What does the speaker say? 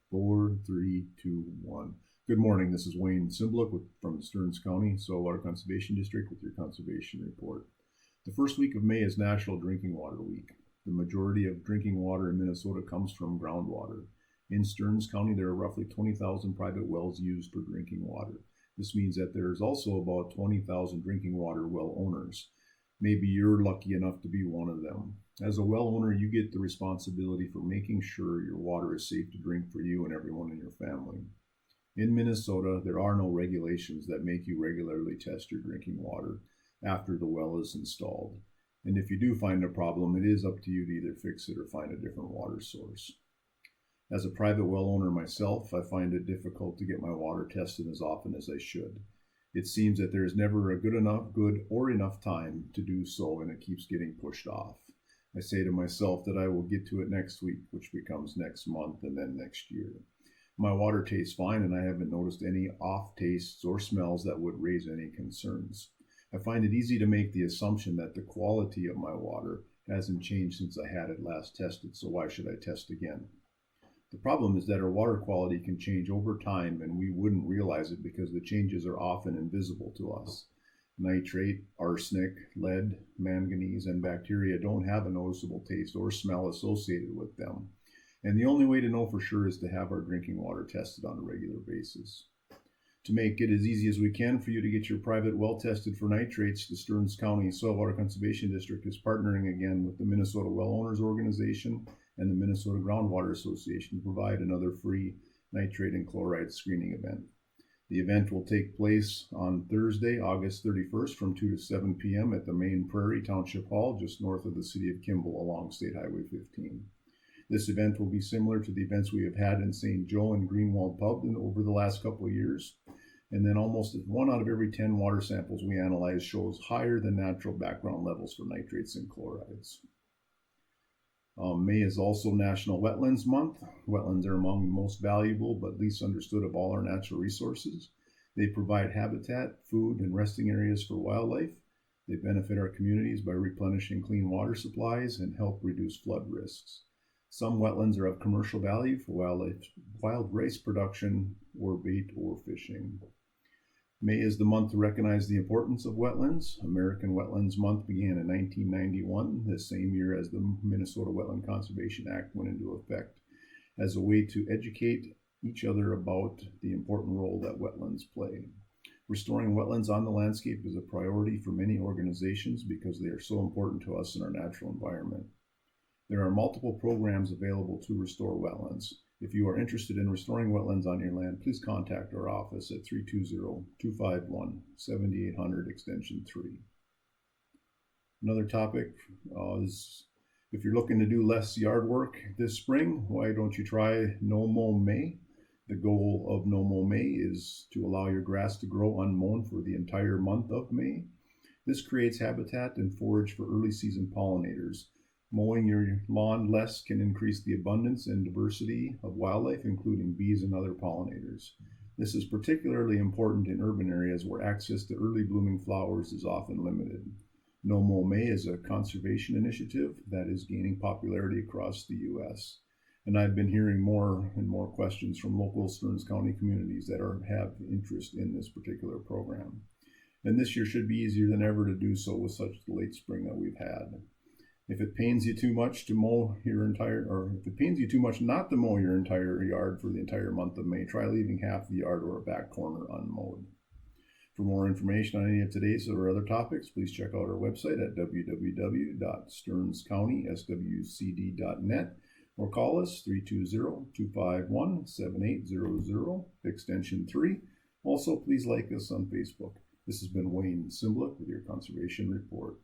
4, 3, 2, 1. Good morning. This is Wayne Cymbaluk from Stearns County, Saltwater Conservation District with your conservation report. The first week of May is National Drinking Water Week. The majority of drinking water in Minnesota comes from groundwater. In Stearns County, there are roughly 20,000 private wells used for drinking water. This means that there's also about 20,000 drinking water well owners. Maybe you're lucky enough to be one of them. As a well owner, you get the responsibility for making sure your water is safe to drink for you and everyone in your family. In Minnesota, there are no regulations that make you regularly test your drinking water after the well is installed. And if you do find a problem, it is up to you to either fix it or find a different water source. As a private well owner myself, I find it difficult to get my water tested as often as I should. It seems that there is never a good or enough time to do so, and it keeps getting pushed off. I say to myself that I will get to it next week, which becomes next month and then next year. My water tastes fine, and I haven't noticed any off tastes or smells that would raise any concerns. I find it easy to make the assumption that the quality of my water hasn't changed since I had it last tested, so why should I test again? The problem is that our water quality can change over time, and we wouldn't realize it because the changes are often invisible to us. Nitrate, arsenic, lead, manganese, and bacteria don't have a noticeable taste or smell associated with them. And the only way to know for sure is to have our drinking water tested on a regular basis. To make it as easy as we can for you to get your private well tested for nitrates, the Stearns County Saltwater Conservation District is partnering again with the Minnesota Well Owners Organization and the Minnesota Groundwater Association to provide another free nitrate and chloride screening event. The event will take place on Thursday, August 31st from 2 to 7 p.m. at the Main Prairie Township Hall, just north of the city of Kimball along State Highway 15. This event will be similar to the events we have had in St. Joe and Greenwald Pub over the last couple of years. And then almost 1 out of every 10 water samples we analyze shows higher than natural background levels for nitrates and chlorides. May is also National Wetlands Month. Wetlands are among the most valuable but least understood of all our natural resources. They provide habitat, food, and resting areas for wildlife. They benefit our communities by replenishing clean water supplies and help reduce flood risks. Some wetlands are of commercial value for wild rice production or bait or fishing. May is the month to recognize the importance of wetlands. American Wetlands Month began in 1991, the same year as the Minnesota Wetland Conservation Act went into effect, as a way to educate each other about the important role that wetlands play. Restoring wetlands on the landscape is a priority for many organizations because they are so important to us in our natural environment. There are multiple programs available to restore wetlands. If you are interested in restoring wetlands on your land, please contact our office at 320-251-7800 extension 3. Another topic is if you're looking to do less yard work this spring, why don't you try No Mow May? The goal of No Mow May is to allow your grass to grow unmown for the entire month of May. This creates habitat and forage for early season pollinators. Mowing your lawn less can increase the abundance and diversity of wildlife, including bees and other pollinators. This is particularly important in urban areas where access to early blooming flowers is often limited. No Mow May is a conservation initiative that is gaining popularity across the U.S. And I've been hearing more and more questions from local Stearns County communities that have interest in this particular program. And this year should be easier than ever to do so with such the late spring that we've had. If it pains you too much to mow your if it pains you too much not to mow your entire yard for the entire month of May, try leaving half the yard or a back corner unmowed. For more information on any of today's or other topics, please check out our website at www.stearnscountyswcd.net or call us 320-251-7800, extension 3. Also, please like us on Facebook. This has been Wayne Cymbaluk with your Conservation Report.